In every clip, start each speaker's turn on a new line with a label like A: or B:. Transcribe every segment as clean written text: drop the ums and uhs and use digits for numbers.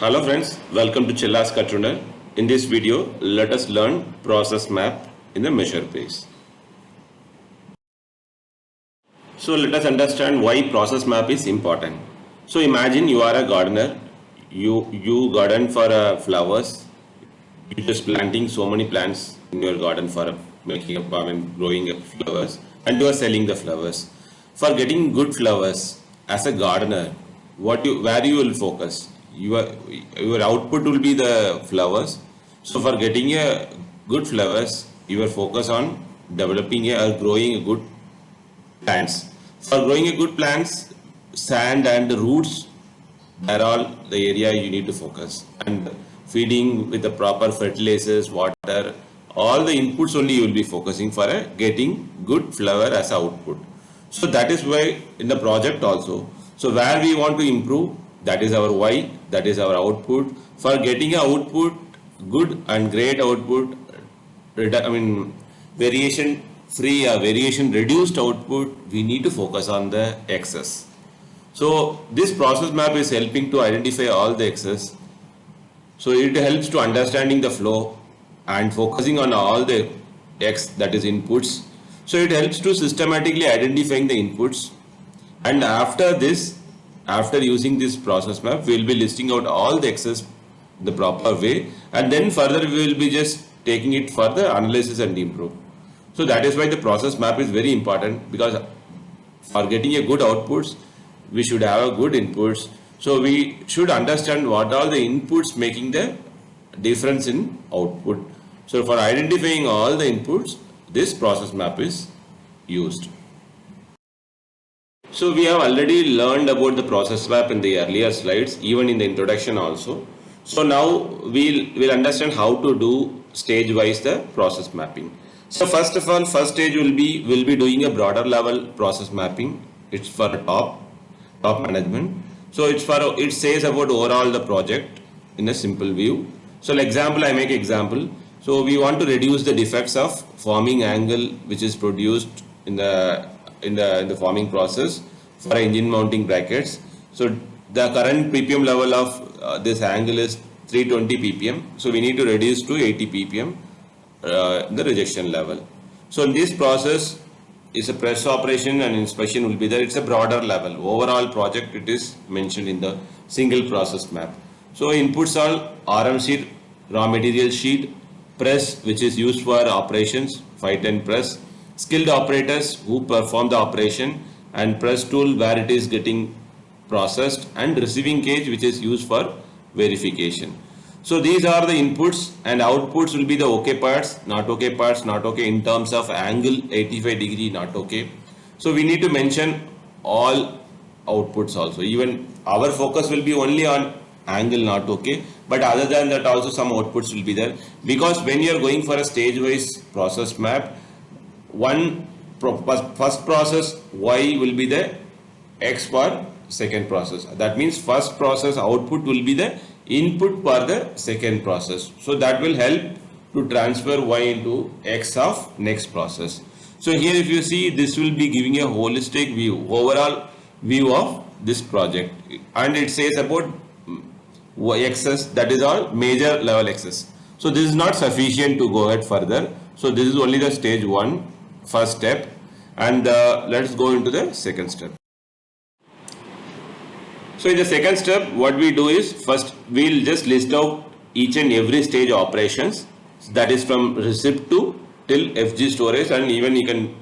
A: Hello friends, welcome to Chella's Tutorial. In this video, let us learn process map in the measure phase. So let us understand why process map is important. So imagine you are a gardener, you garden for flowers, you just planting so many plants in your garden for growing flowers, and you are selling the flowers. For getting good flowers as a gardener, where you will focus? Your output will be the flowers. So for getting a good flowers, you will focus on developing or growing a good plants. For growing a good plants, sand and the roots are all the area you need to focus, and feeding with the proper fertilizers, water, all the inputs only you will be focusing for getting good flower as output. So that is why in the project also, so where we want to improve, that is our why, that is our output. For getting a output, good and great output, variation free or variation reduced output, we need to focus on the excess. So this process map is helping to identify all the excess. So it helps to understanding the flow and focusing on all the X, that is inputs. So it helps to systematically identifying the inputs, and after this, after using this process map, we will be listing out all the excess the proper way, and then further we will be just taking it for the analysis and improve. So that is why the process map is very important, because for getting a good outputs, we should have a good inputs. So we should understand what are the inputs making the difference in output. So for identifying all the inputs, this process map is used. So we have already learned about the process map in the earlier slides, even in the introduction also. So now we'll understand how to do stage wise the process mapping. So first of all, first stage we'll be doing a broader level process mapping. It's for top management. So it says about overall the project in a simple view. So example, I make example. So we want to reduce the defects of forming angle which is produced in the forming process for engine mounting brackets. So the current ppm level of this angle is 320 ppm. So we need to reduce to 80 ppm the rejection level. So in this process is a press operation and inspection will be there. It's a broader level. Overall project it is mentioned in the single process map. So inputs are RM sheet, raw material sheet, press which is used for operations, 510 press, skilled operators who perform the operation, and press tool where it is getting processed, and receiving cage which is used for verification. So these are the inputs, and outputs will be the okay parts, not okay parts, not okay in terms of angle 85 degree, not okay. So we need to mention all outputs also. Even our focus will be only on angle not okay, but other than that also some outputs will be there, because when you are going for a stage wise process map, first process Y will be the X for second process. That means first process output will be the input for the second process. So that will help to transfer Y into X of next process. So here if you see, this will be giving a holistic view, overall view of this project, and it says about excess, that is all major level excess. So this is not sufficient to go ahead further. So this is only the stage 1 first step, and let's go into the second step. So in the second step, what we do is, first we'll just list out each and every stage operations, that is from receipt to till FG storage, and even you can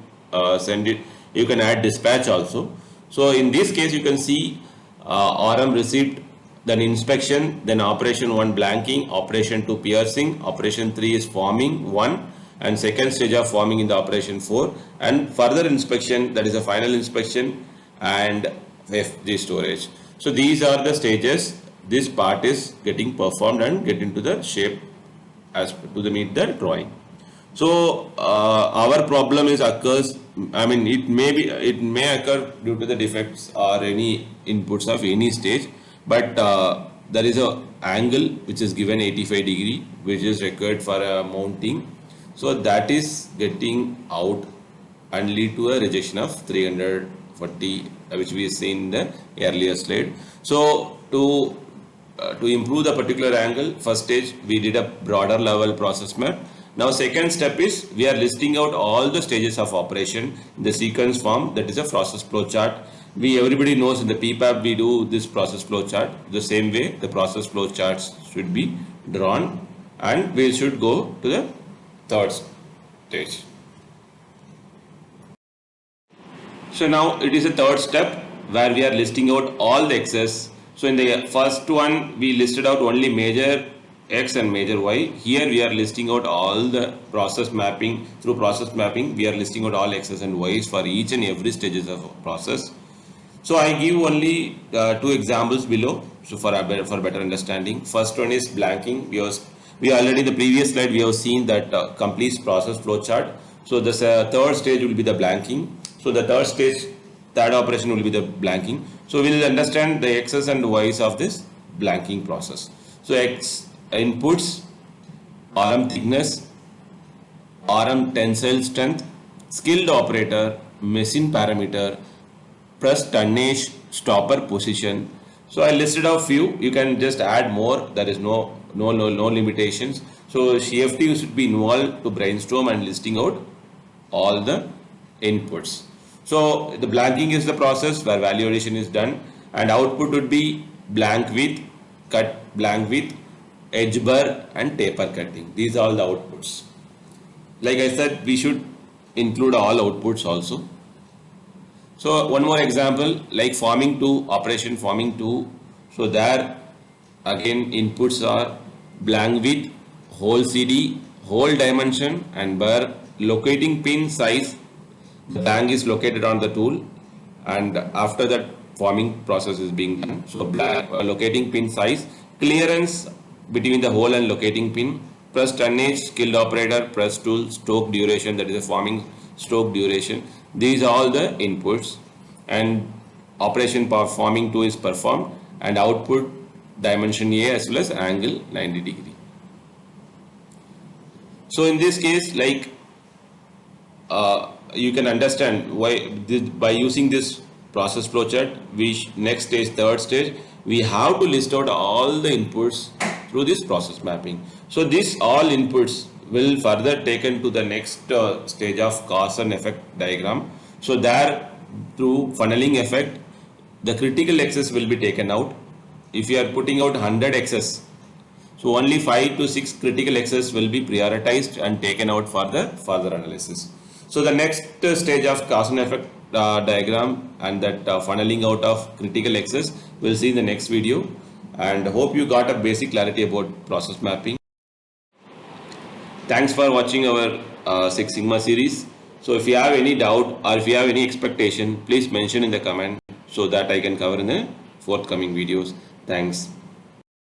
A: send it, you can add dispatch also. So in this case you can see RM receipt, then inspection, then operation 1 blanking, operation 2 piercing, operation 3 is forming 1, and second stage of forming in the operation 4, and further inspection, that is a final inspection, and FG storage. So these are the stages this part is getting performed and get into the shape as to the meet the drawing. So our problem is occurs, it may occur due to the defects or any inputs of any stage, but there is a angle which is given 85 degree which is required for mounting. So that is getting out and lead to a rejection of 340, which we have seen in the earlier slide. So to to improve the particular angle, first stage we did a broader level process map. Now second step is we are listing out all the stages of operation in the sequence form, that is a process flow chart. Everybody knows in the PPAP we do this process flow chart. The same way the process flow charts should be drawn, and we should go to the third stage. So now it is a third step where we are listing out all the X's. So in the first one we listed out only major X and major Y. Here we are listing out all the process mapping. Through process mapping we are listing out all X's and Y's for each and every stages of process. So I give only two examples below, so for better understanding. First one is blanking. We already in the previous slide we have seen that complete process flow chart. So the third stage will be the blanking. So the third operation will be the blanking. So we will understand the X's and Y's of this blanking process. So X inputs, RM thickness, RM tensile strength, skilled operator, machine parameter, press tonnage, stopper position. So I listed out few. You can just add more. There is no limitations. So CFT should be involved to brainstorm and listing out all the inputs. So the blanking is the process where value addition is done, and output would be blank width, cut blank width, edge burr and taper cutting. These are all the outputs. Like I said, we should include all outputs also. So one more example, like forming 2, operation forming 2. So there again inputs are blank width, whole CD, whole dimension and burr, locating pin size. The blank is located on the tool, and after that forming process is being done. So locating pin size, clearance between the hole and locating pin, press tonnage, skilled operator, press tool, stroke duration, that is a forming stroke duration. These are all the inputs, and operation forming 2 is performed, and output dimension A as well as angle 90 degree. So in this case, like you can understand why by using this process flow chart, next stage, third stage, we have to list out all the inputs through this process mapping. So these all inputs will further taken to the next stage of cause and effect diagram. So there, through funneling effect, the critical X's will be taken out. If you are putting out 100 X's, so only 5 to 6 critical X's will be prioritized and taken out for the further analysis. So the next stage of cause and effect diagram and that funneling out of critical X's we'll see in the next video, and hope you got a basic clarity about process mapping. Thanks for watching our Six Sigma series. So if you have any doubt or if you have any expectation, please mention in the comment so that I can cover in the forthcoming videos. Thanks.